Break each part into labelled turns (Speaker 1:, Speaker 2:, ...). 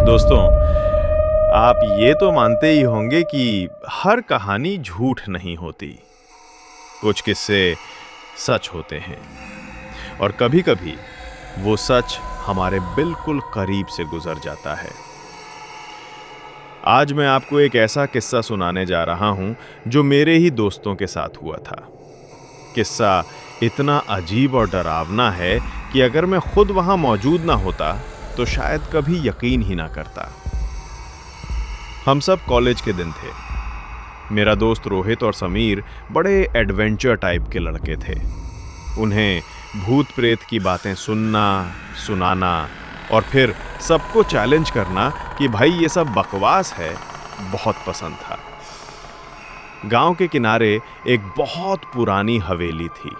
Speaker 1: दोस्तों, आप ये तो मानते ही होंगे कि हर कहानी झूठ नहीं होती। कुछ किस्से सच होते हैं और कभी-कभी वो सच हमारे बिल्कुल करीब से गुजर जाता है। आज मैं आपको एक ऐसा किस्सा सुनाने जा रहा हूं जो मेरे ही दोस्तों के साथ हुआ था। किस्सा इतना अजीब और डरावना है कि अगर मैं खुद वहां मौजूद ना होता तो शायद कभी यकीन ही ना करता। हम सब कॉलेज के दिन थे। मेरा दोस्त रोहित और समीर बड़े एडवेंचर टाइप के लड़के थे। उन्हें भूत प्रेत की बातें सुनना, सुनाना और फिर सबको चैलेंज करना कि भाई ये सब बकवास है, बहुत पसंद था। गांव के किनारे एक बहुत पुरानी हवेली थी।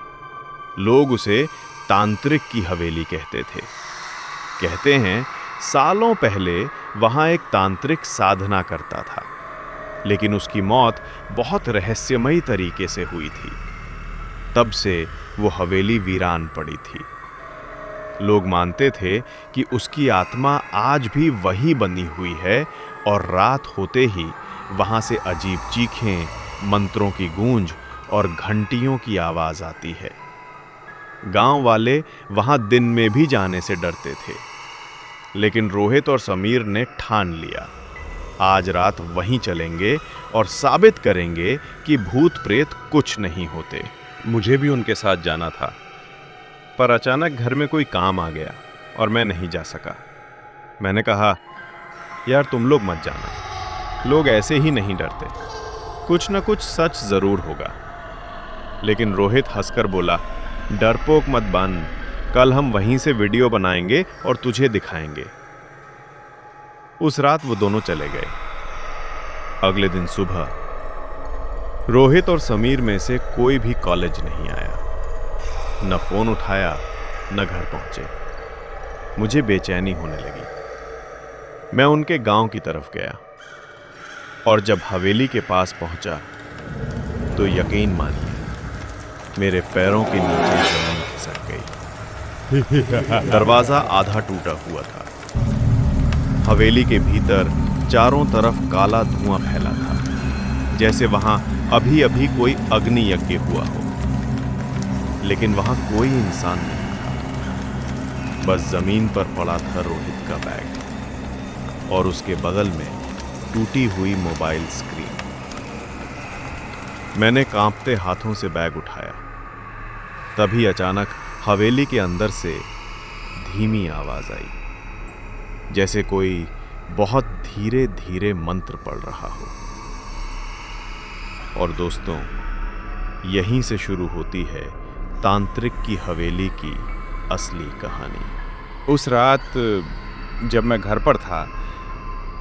Speaker 1: लोग उसे तांत्रिक की हवेली कहते थे। कहते हैं सालों पहले वहां एक तांत्रिक साधना करता था, लेकिन उसकी मौत बहुत रहस्यमयी तरीके से हुई थी। तब से वो हवेली वीरान पड़ी थी। लोग मानते थे कि उसकी आत्मा आज भी वहीं बनी हुई है और रात होते ही वहां से अजीब चीखें, मंत्रों की गूंज और घंटियों की आवाज आती है। गांव वाले वहां दिन में भी जाने से डरते थे, लेकिन रोहित और समीर ने ठान लिया, आज रात वहीं चलेंगे और साबित करेंगे कि भूत प्रेत कुछ नहीं होते। मुझे भी उनके साथ जाना था, पर अचानक घर में कोई काम आ गया और मैं नहीं जा सका। मैंने कहा, यार तुम लोग मत जाना, लोग ऐसे ही नहीं डरते, कुछ न कुछ सच जरूर होगा। लेकिन रोहित हंसकर बोला, डरपोक मत बन, कल हम वहीं से वीडियो बनाएंगे और तुझे दिखाएंगे। उस रात वो दोनों चले गए। अगले दिन सुबह रोहित और समीर में से कोई भी कॉलेज नहीं आया, न फोन उठाया, न घर पहुंचे। मुझे बेचैनी होने लगी। मैं उनके गांव की तरफ गया और जब हवेली के पास पहुंचा तो यकीन मानिए मेरे पैरों के नीचे जमीन खिसक गई। दरवाजा आधा टूटा हुआ था। हवेली के भीतर चारों तरफ काला धुआं फैला था, जैसे वहां अभी अभी कोई अग्नि यज्ञ हुआ हो। लेकिन वहां कोई इंसान नहीं था। बस जमीन पर पड़ा था रोहित का बैग और उसके बगल में टूटी हुई मोबाइल स्क्रीन। मैंने कांपते हाथों से बैग उठाया। तभी अचानक हवेली के अंदर से धीमी आवाज आई, जैसे कोई बहुत धीरे धीरे मंत्र पढ़ रहा हो। और दोस्तों, यहीं से शुरू होती है तांत्रिक की हवेली की असली कहानी। उस रात जब मैं घर पर था,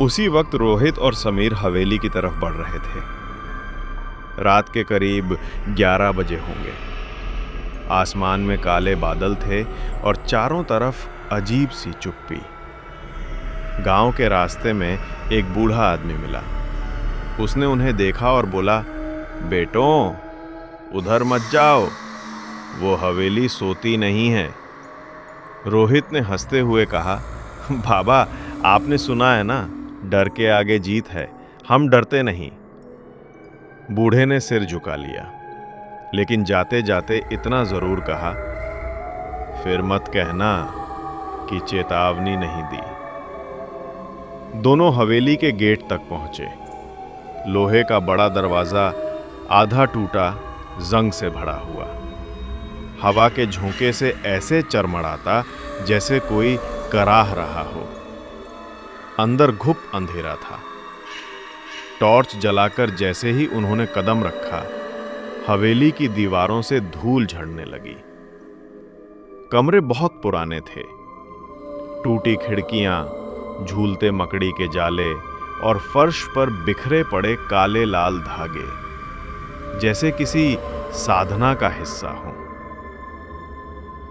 Speaker 1: उसी वक्त रोहित और समीर हवेली की तरफ बढ़ रहे थे। रात के करीब 11 बजे होंगे। आसमान में काले बादल थे और चारों तरफ अजीब सी चुप्पी। गांव के रास्ते में एक बूढ़ा आदमी मिला। उसने उन्हें देखा और बोला, बेटों उधर मत जाओ, वो हवेली सोती नहीं है। रोहित ने हंसते हुए कहा, बाबा आपने सुना है ना, डर के आगे जीत है, हम डरते नहीं। बूढ़े ने सिर झुका लिया, लेकिन जाते जाते इतना जरूर कहा, फिर मत कहना कि चेतावनी नहीं दी। दोनों हवेली के गेट तक पहुंचे। लोहे का बड़ा दरवाजा आधा टूटा, जंग से भरा हुआ। हवा के झोंके से ऐसे चरमराता जैसे कोई कराह रहा हो। अंदर घुप अंधेरा था। टॉर्च जलाकर जैसे ही उन्होंने कदम रखा, हवेली की दीवारों से धूल झड़ने लगी। कमरे बहुत पुराने थे। टूटी खिड़कियां, झूलते मकड़ी के जाले और फर्श पर बिखरे पड़े काले लाल धागे, जैसे किसी साधना का हिस्सा हो।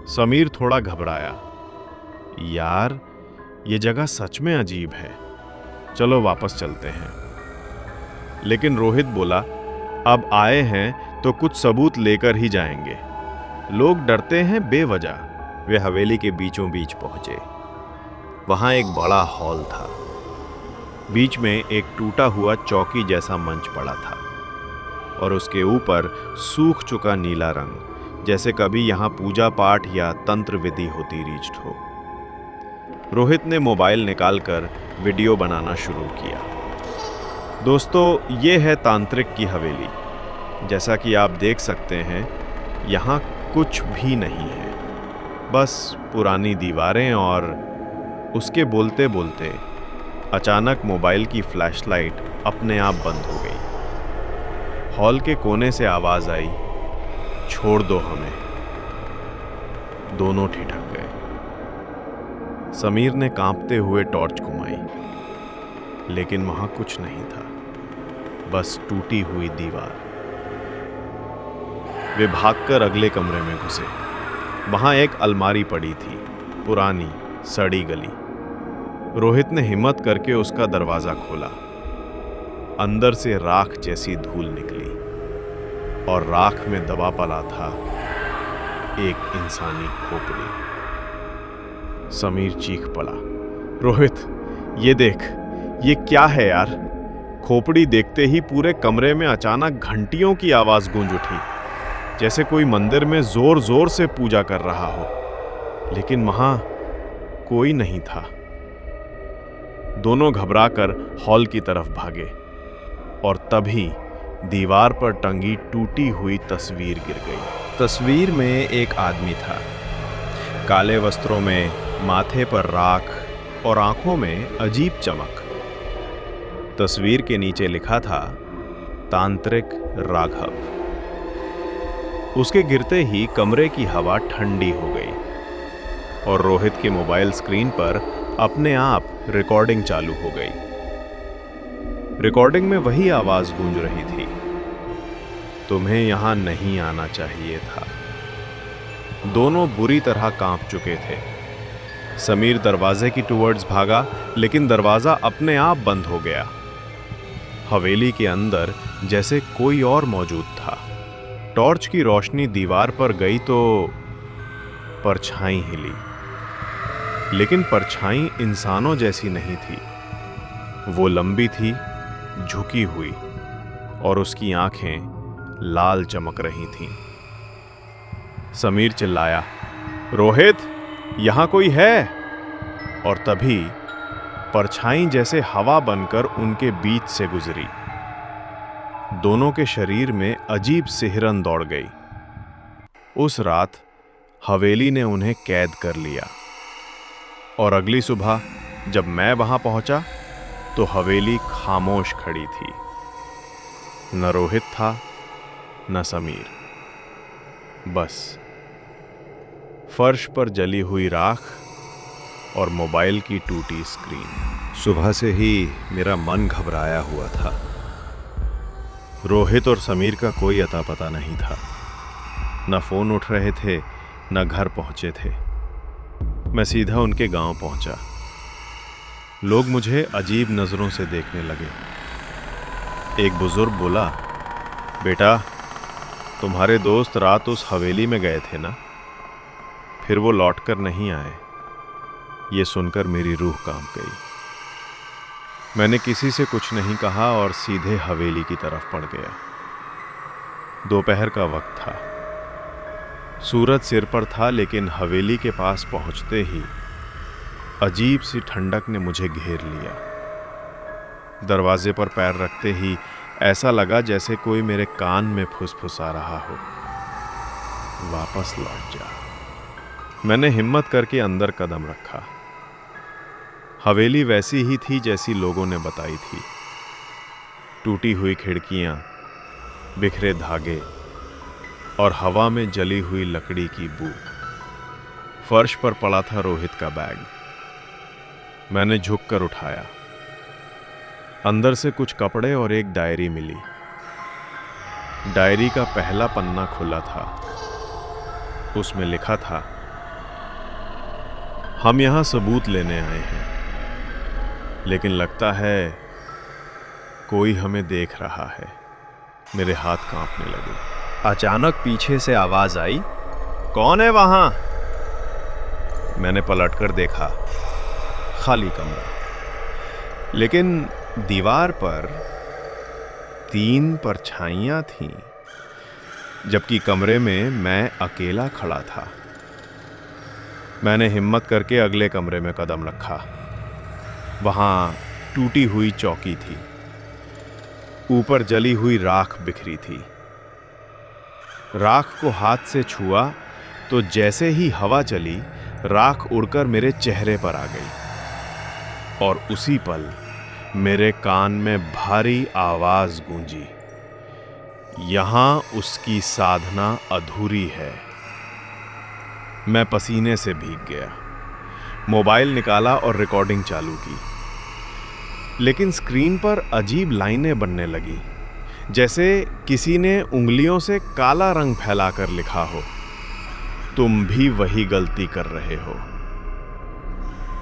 Speaker 1: समीर थोड़ा घबराया, यार ये जगह सच में अजीब है, चलो वापस चलते हैं। लेकिन रोहित बोला, अब आए हैं तो कुछ सबूत लेकर ही जाएंगे, लोग डरते हैं बेवजह। वे हवेली के बीचों बीच पहुंचे। वहां एक बड़ा हॉल था बीच में एक टूटा हुआ चौकी जैसा मंच पड़ा था और उसके ऊपर सूख चुका नीला रंग, जैसे कभी यहाँ पूजा पाठ या तंत्र विधि होती रीच्ड हो। रोहित ने मोबाइल निकालकर वीडियो बनाना शुरू किया। दोस्तों, ये है तांत्रिक की हवेली। जैसा कि आप देख सकते हैं, यहाँ कुछ भी नहीं है, बस पुरानी दीवारें। और उसके बोलते बोलते अचानक मोबाइल की फ्लैशलाइट अपने आप बंद हो गई। हॉल के कोने से आवाज आई, छोड़ दो हमें। दोनों ठिठक गए। समीर ने कांपते हुए टॉर्च घुमाई, लेकिन वहां कुछ नहीं था, बस टूटी हुई दीवार। वे भागकर अगले कमरे में घुसे। वहां एक अलमारी पड़ी थी, पुरानी सड़ी गली। रोहित ने हिम्मत करके उसका दरवाजा खोला। अंदर से राख जैसी धूल निकली और राख में दबा पड़ा था एक इंसानी खोपड़ी। समीर चीख पड़ा, रोहित, ये देख, ये क्या है यार? खोपड़ी देखते ही पूरे कमरे में अचानक घंटियों की आवाज गूंज उठी, जैसे कोई मंदिर में जोर जोर से पूजा कर रहा हो। लेकिन वहां कोई नहीं था। दोनों घबराकर हॉल की तरफ भागे और तभी दीवार पर टंगी टूटी हुई तस्वीर गिर गई। तस्वीर में एक आदमी था, काले वस्त्रों में, माथे पर राख और आंखों में अजीब चमक। तस्वीर के नीचे लिखा था, तांत्रिक राघव। उसके गिरते ही कमरे की हवा ठंडी हो गई और रोहित के मोबाइल स्क्रीन पर अपने आप रिकॉर्डिंग चालू हो गई। रिकॉर्डिंग में वही आवाज गूंज रही थी, तुम्हें यहां नहीं आना चाहिए था। दोनों बुरी तरह कांप चुके थे। समीर दरवाजे की टुवर्ड्स भागा, लेकिन दरवाजा अपने आप बंद हो गया। हवेली के अंदर जैसे कोई और मौजूद था। टॉर्च की रोशनी दीवार पर गई तो परछाई हिली, लेकिन परछाई इंसानों जैसी नहीं थी। वो लंबी थी, झुकी हुई, और उसकी आंखें लाल चमक रही थीं। समीर चिल्लाया, रोहित, यहां कोई है? और तभी परछाई जैसे हवा बनकर उनके बीच से गुजरी। दोनों के शरीर में अजीब सिहरन दौड़ गई। उस रात हवेली ने उन्हें कैद कर लिया और अगली सुबह जब मैं वहां पहुंचा तो हवेली खामोश खड़ी थी। न रोहित था, न समीर, बस फर्श पर जली हुई राख और मोबाइल की टूटी स्क्रीन। सुबह से ही मेरा मन घबराया हुआ था। रोहित और समीर का कोई अता पता नहीं था। न फोन उठ रहे थे, न घर पहुंचे थे। मैं सीधा उनके गांव पहुंचा। लोग मुझे अजीब नजरों से देखने लगे। एक बुजुर्ग बोला, बेटा, तुम्हारे दोस्त रात उस हवेली में गए थे ना? फिर वो लौटकर नहीं आए। ये सुनकर मेरी रूह कांप गई। मैंने किसी से कुछ नहीं कहा और सीधे हवेली की तरफ पड़ गया। दोपहर का वक्त था। सूरज सिर पर था, लेकिन हवेली के पास पहुंचते ही अजीब सी ठंडक ने मुझे घेर लिया। दरवाजे पर पैर रखते ही ऐसा लगा जैसे कोई मेरे कान में फुसफुसा रहा हो, वापस लौट जा। मैंने हिम्मत करके अंदर कदम रखा। हवेली वैसी ही थी जैसी लोगों ने बताई थी। टूटी हुई खिड़कियां, बिखरे धागे और हवा में जली हुई लकड़ी की बू। फर्श पर पड़ा था रोहित का बैग। मैंने झुककर उठाया। अंदर से कुछ कपड़े और एक डायरी मिली। डायरी का पहला पन्ना खुला था। उसमें लिखा था, हम यहां सबूत लेने आए हैं, लेकिन लगता है कोई हमें देख रहा है। मेरे हाथ कांपने लगे। अचानक पीछे से आवाज आई, कौन है वहां? मैंने पलटकर देखा, खाली कमरा, लेकिन दीवार पर 3 परछाइयां थीं, जबकि कमरे में मैं अकेला खड़ा था। मैंने हिम्मत करके अगले कमरे में कदम रखा। वहां टूटी हुई चौकी थी, ऊपर जली हुई राख बिखरी थी। राख को हाथ से छुआ तो जैसे ही हवा चली, राख उड़कर मेरे चेहरे पर आ गई और उसी पल मेरे कान में भारी आवाज गूंजी, यहां उसकी साधना अधूरी है। मैं पसीने से भीग गया, मोबाइल निकाला और रिकॉर्डिंग चालू की। लेकिन स्क्रीन पर अजीब लाइनें बनने लगी, जैसे किसी ने उंगलियों से काला रंग फैलाकर लिखा हो, तुम भी वही गलती कर रहे हो।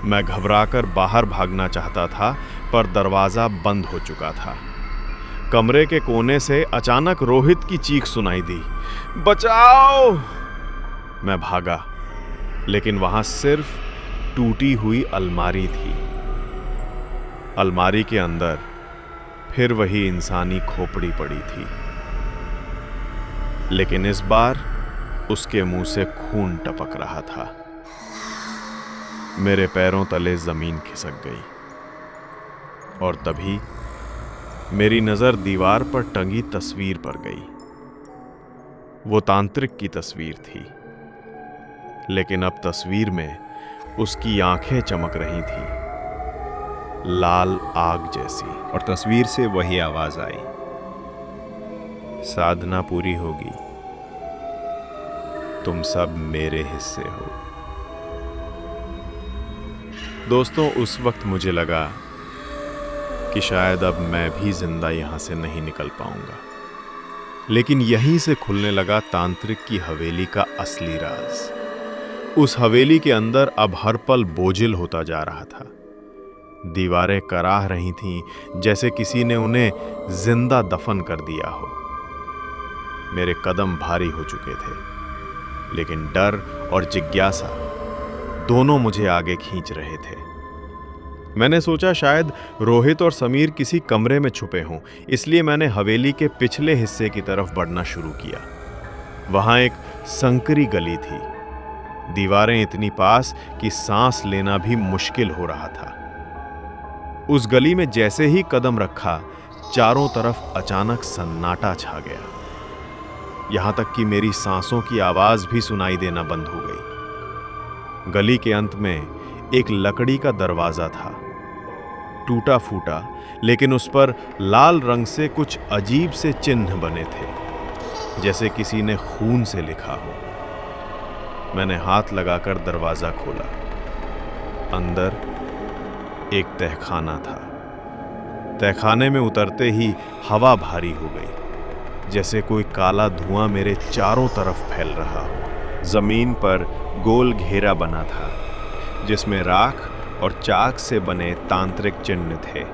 Speaker 1: मैं घबराकर बाहर भागना चाहता था, पर दरवाजा बंद हो चुका था। कमरे के कोने से अचानक रोहित की चीख सुनाई दी, बचाओ! मैं भागा, लेकिन वहां सिर्फ टूटी हुई अलमारी थी। अलमारी के अंदर फिर वही इंसानी खोपड़ी पड़ी थी, लेकिन इस बार उसके मुंह से खून टपक रहा था। मेरे पैरों तले जमीन खिसक गई और तभी मेरी नजर दीवार पर टंगी तस्वीर पर गई। वो तांत्रिक की तस्वीर थी, लेकिन अब तस्वीर में उसकी आंखें चमक रही थीं, लाल आग जैसी। और तस्वीर से वही आवाज आई, साधना पूरी होगी, तुम सब मेरे हिस्से हो। दोस्तों, उस वक्त मुझे लगा कि शायद अब मैं भी जिंदा यहां से नहीं निकल पाऊंगा। लेकिन यहीं से खुलने लगा तांत्रिक की हवेली का असली राज। उस हवेली के अंदर अब हर पल बोझिल होता जा रहा था। दीवारें कराह रही थीं, जैसे किसी ने उन्हें जिंदा दफन कर दिया हो। मेरे कदम भारी हो चुके थे, लेकिन डर और जिज्ञासा दोनों मुझे आगे खींच रहे थे। मैंने सोचा शायद रोहित और समीर किसी कमरे में छुपे हों, इसलिए मैंने हवेली के पिछले हिस्से की तरफ बढ़ना शुरू किया। वहां एक संकरी गली थी, दीवारें इतनी पास कि सांस लेना भी मुश्किल हो रहा था। उस गली में जैसे ही कदम रखा, चारों तरफ अचानक सन्नाटा छा गया। यहां तक कि मेरी सांसों की आवाज भी सुनाई देना बंद हो गई। गली के अंत में एक लकड़ी का दरवाजा था, टूटा फूटा, लेकिन उस पर लाल रंग से कुछ अजीब से चिन्ह बने थे, जैसे किसी ने खून से लिखा हो। मैंने हाथ लगाकर दरवाजा खोला। अंदर एक तहखाना था। तहखाने में उतरते ही हवा भारी हो गई, जैसे कोई काला धुआं मेरे चारों तरफ फैल रहा हो। जमीन पर गोल घेरा बना था, जिसमें राख और चाक से बने तांत्रिक चिन्ह थे।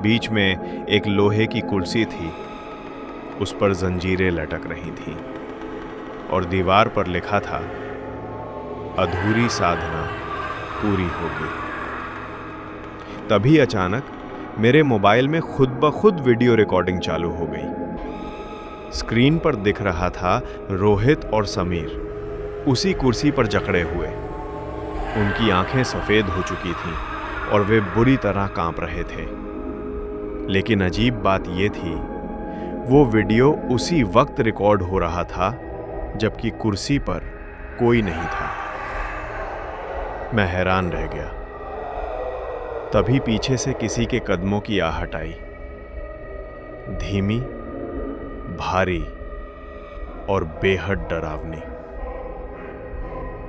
Speaker 1: बीच में एक लोहे की कुर्सी थी, उस पर जंजीरें लटक रही थीं और दीवार पर लिखा था, अधूरी साधना पूरी होगी। तभी अचानक मेरे मोबाइल में खुद ब खुद वीडियो रिकॉर्डिंग चालू हो गई। स्क्रीन पर दिख रहा था रोहित और समीर उसी कुर्सी पर जकड़े हुए। उनकी आंखें सफेद हो चुकी थीं और वे बुरी तरह कांप रहे थे। लेकिन अजीब बात यह थी, वो वीडियो उसी वक्त रिकॉर्ड हो रहा था जबकि कुर्सी पर कोई नहीं था। मैं हैरान रह गया। तभी पीछे से किसी के कदमों की आहट आई, धीमी, भारी और बेहद डरावनी।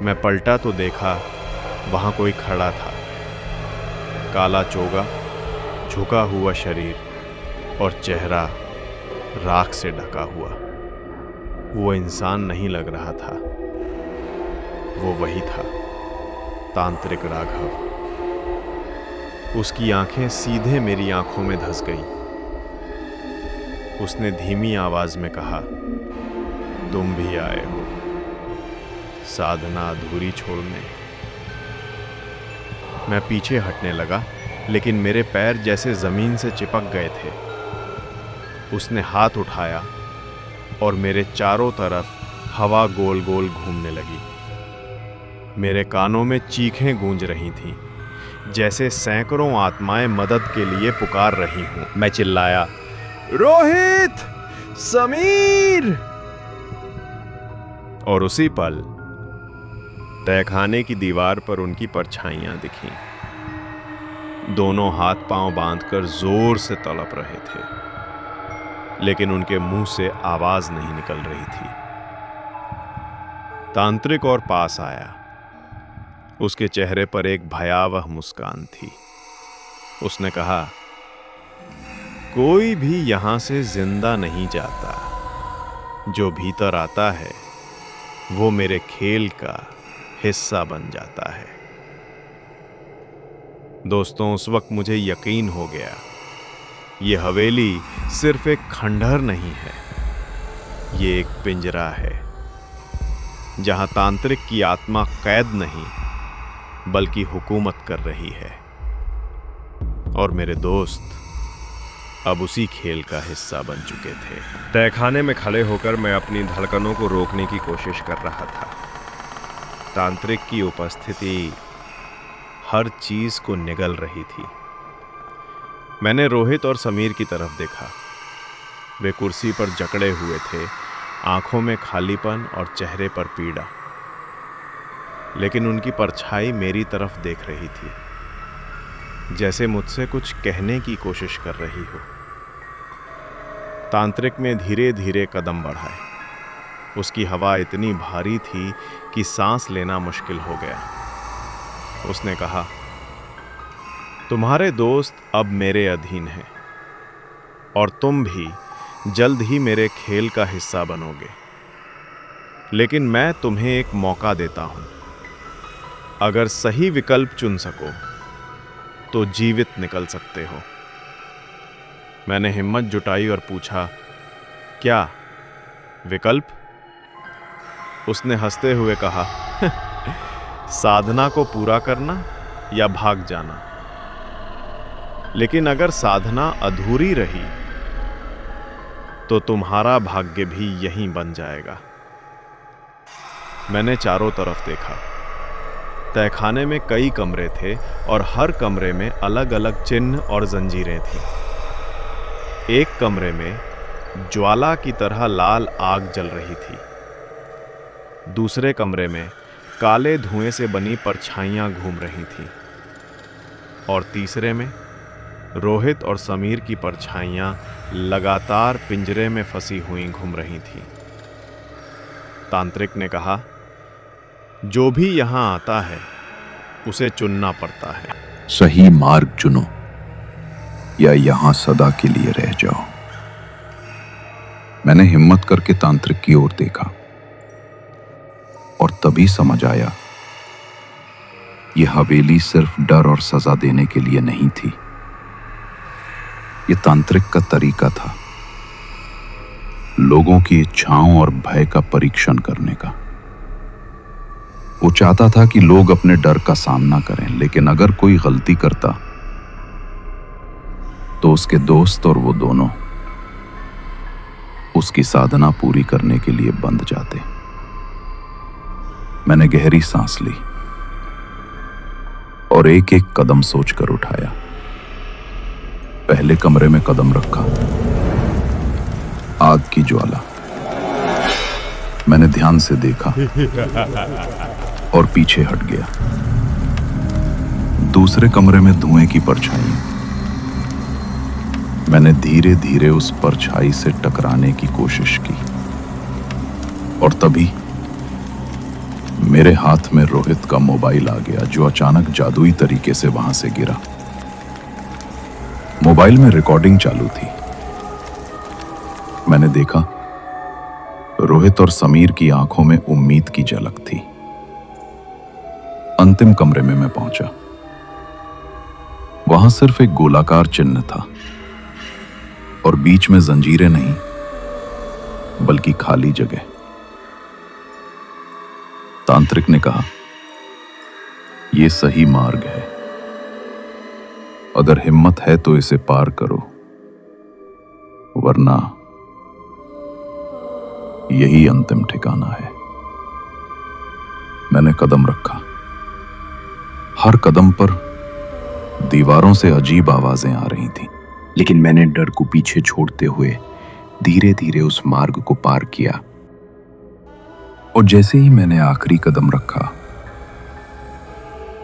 Speaker 1: मैं पलटा तो देखा, वहां कोई खड़ा था, काला चोगा, झुका हुआ शरीर और चेहरा राख से ढका हुआ। वो इंसान नहीं लग रहा था, वो वही था, तांत्रिक राघव। उसकी आंखें सीधे मेरी आंखों में धंस गईं। उसने धीमी आवाज में कहा, तुम भी आए हो साधना अधूरी छोड़ने। मैं पीछे हटने लगा, लेकिन मेरे पैर जैसे जमीन से चिपक गए थे। उसने हाथ उठाया और मेरे चारों तरफ हवा गोल गोल घूमने लगी। मेरे कानों में चीखें गूंज रही थीं, जैसे सैकड़ों आत्माएं मदद के लिए पुकार रही हूं। मैं चिल्लाया, रोहित, समीर! और उसी पल तहखाने की दीवार पर उनकी परछाइयां दिखीं। दोनों हाथ पांव बांधकर जोर से तड़प रहे थे, लेकिन उनके मुंह से आवाज नहीं निकल रही थी। तांत्रिक और पास आया। उसके चेहरे पर एक भयावह मुस्कान थी। उसने कहा, कोई भी यहां से जिंदा नहीं जाता। जो भीतर आता है वो मेरे खेल का हिस्सा बन जाता है। दोस्तों, उस वक्त मुझे यकीन हो गया, ये हवेली सिर्फ एक खंडहर नहीं है, ये एक पिंजरा है, जहां तांत्रिक की आत्मा कैद नहीं बल्कि हुकूमत कर रही है। और मेरे दोस्त अब उसी खेल का हिस्सा बन चुके थे।
Speaker 2: तहखाने में खड़े होकर मैं अपनी धड़कनों को रोकने की कोशिश कर रहा था।
Speaker 1: तांत्रिक की उपस्थिति हर चीज को निगल रही थी। मैंने रोहित और समीर की तरफ देखा। वे कुर्सी पर जकड़े हुए थे, आंखों में खालीपन और चेहरे पर पीड़ा। लेकिन उनकी परछाई मेरी तरफ देख रही थी, जैसे मुझसे कुछ कहने की कोशिश कर रही हो। तांत्रिक ने धीरे धीरे कदम बढ़ाए। उसकी हवा इतनी भारी थी कि सांस लेना मुश्किल हो गया। उसने कहा, तुम्हारे दोस्त अब मेरे अधीन हैं और तुम भी जल्द ही मेरे खेल का हिस्सा बनोगे। लेकिन मैं तुम्हें एक मौका देता हूं। अगर सही विकल्प चुन सको तो जीवित निकल सकते हो। मैंने हिम्मत जुटाई और पूछा, क्या विकल्प? उसने हंसते हुए कहा, साधना को पूरा करना या भाग जाना। लेकिन अगर साधना अधूरी रही तो तुम्हारा भाग्य भी यहीं बन जाएगा। मैंने चारों तरफ देखा। तहखाने में कई कमरे थे और हर कमरे में अलग अलग चिन्ह और जंजीरें थीं। एक कमरे में ज्वाला की तरह लाल आग जल रही थी। दूसरे कमरे में काले धुएं से बनी परछाइयां घूम रही थीं। और तीसरे में रोहित और समीर की परछाइयां लगातार पिंजरे में फंसी हुई घूम रही थीं। तांत्रिक ने कहा, जो भी यहां आता है उसे चुनना पड़ता है।
Speaker 3: सही मार्ग चुनो या यहां सदा के लिए रह जाओ। मैंने हिम्मत करके तांत्रिक की ओर देखा और तभी समझ आया, यह हवेली सिर्फ डर और सजा देने के लिए नहीं थी। यह तांत्रिक का तरीका था, लोगों की इच्छाओं और भय का परीक्षण करने का। वो चाहता था कि लोग अपने डर का सामना करें, लेकिन अगर कोई गलती करता तो उसके दोस्त और वो दोनों उसकी साधना पूरी करने के लिए बंध जाते। मैंने गहरी सांस ली और एक एक कदम सोचकर उठाया। पहले कमरे में कदम रखा, आग की ज्वाला। मैंने ध्यान से देखा और पीछे हट गया। दूसरे कमरे में धुएं की परछाई। मैंने धीरे धीरे उस परछाई से टकराने की कोशिश की और तभी मेरे हाथ में रोहित का मोबाइल आ गया, जो अचानक जादुई तरीके से वहां से गिरा। मोबाइल में रिकॉर्डिंग चालू थी। मैंने देखा, रोहित और समीर की आंखों में उम्मीद की झलक थी। अंतिम कमरे में मैं पहुंचा। वहां सिर्फ एक गोलाकार चिन्ह था और बीच में जंजीरें नहीं बल्कि खाली जगह। तांत्रिक ने कहा, यह सही मार्ग है, अगर हिम्मत है तो इसे पार करो, वरना यही अंतिम ठिकाना है। मैंने कदम रखा। हर कदम पर दीवारों से अजीब आवाजें आ रही थीं,
Speaker 4: लेकिन मैंने डर को पीछे छोड़ते हुए धीरे धीरे उस मार्ग को पार किया।
Speaker 3: और जैसे ही मैंने आखिरी कदम रखा,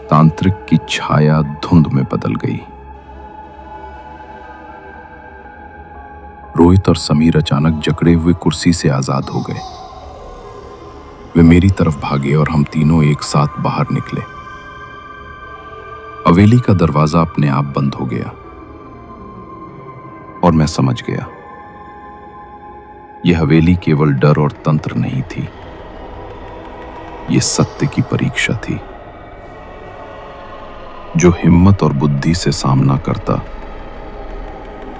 Speaker 3: तांत्रिक की छाया धुंध में बदल गई। रोहित और समीर अचानक जकड़े हुए कुर्सी से आजाद हो गए। वे मेरी तरफ भागे और हम तीनों एक साथ बाहर निकले। हवेली का दरवाजा अपने आप बंद हो गया और मैं समझ गया, यह हवेली केवल डर और तंत्र नहीं थी, यह सत्य की परीक्षा थी। जो हिम्मत और बुद्धि से सामना करता,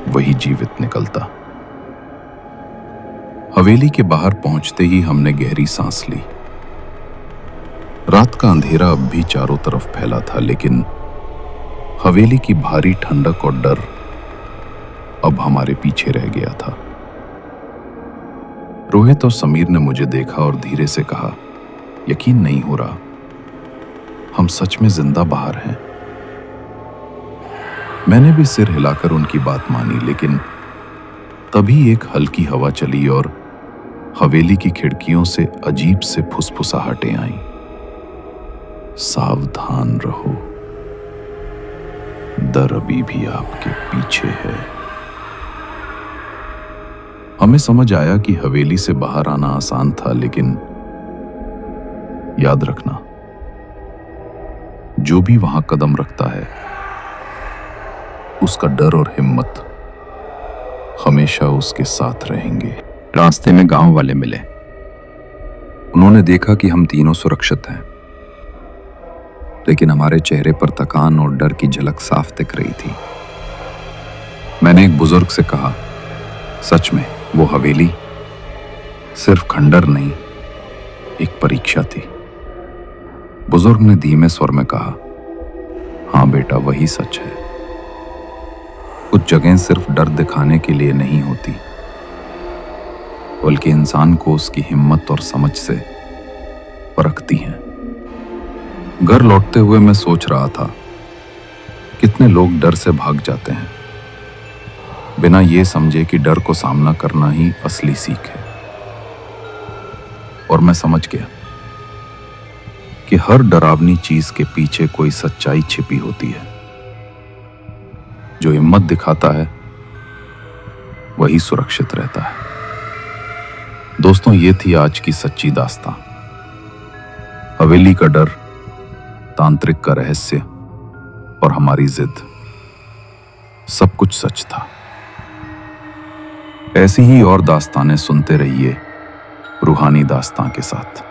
Speaker 3: वही जीवित निकलता। हवेली के बाहर पहुंचते ही हमने गहरी सांस ली। रात का अंधेरा अब भी चारों तरफ फैला था, लेकिन हवेली की भारी ठंडक और डर अब हमारे पीछे रह गया था। रोहित और समीर ने मुझे देखा और धीरे से कहा, यकीन नहीं हो रहा, हम सच में जिंदा बाहर हैं। मैंने भी सिर हिलाकर उनकी बात मानी, लेकिन तभी एक हल्की हवा चली और हवेली की खिड़कियों से अजीब से फुसफुसाहटें आईं। सावधान रहो, डर अभी भी आपके पीछे है। हमें समझ आया कि हवेली से बाहर आना आसान था, लेकिन याद रखना, जो भी वहां कदम रखता है, उसका डर और हिम्मत हमेशा उसके साथ रहेंगे।
Speaker 4: रास्ते में गांव वाले मिले। उन्होंने देखा कि हम तीनों सुरक्षित हैं, लेकिन हमारे चेहरे पर थकान और डर की झलक साफ दिख रही थी। मैंने एक बुजुर्ग से कहा, सच में वो हवेली सिर्फ खंडर नहीं, एक परीक्षा थी। बुजुर्ग ने धीमे स्वर में कहा, हाँ बेटा, वही सच है। कुछ जगहें सिर्फ डर दिखाने के लिए नहीं होती, बल्कि इंसान को उसकी हिम्मत और समझ से परखती हैं। घर लौटते हुए मैं सोच रहा था, कितने लोग डर से भाग जाते हैं, बिना ये समझे कि डर को सामना करना ही असली सीख है। और मैं समझ गया कि हर डरावनी चीज के पीछे कोई सच्चाई छिपी होती है। जो हिम्मत दिखाता है, वही सुरक्षित रहता है। दोस्तों, ये थी आज की सच्ची दास्तां। हवेली का डर, तांत्रिक का रहस्य और हमारी जिद, सब कुछ सच था। ऐसी ही और दास्तानें सुनते रहिए रूहानी दास्तां के साथ।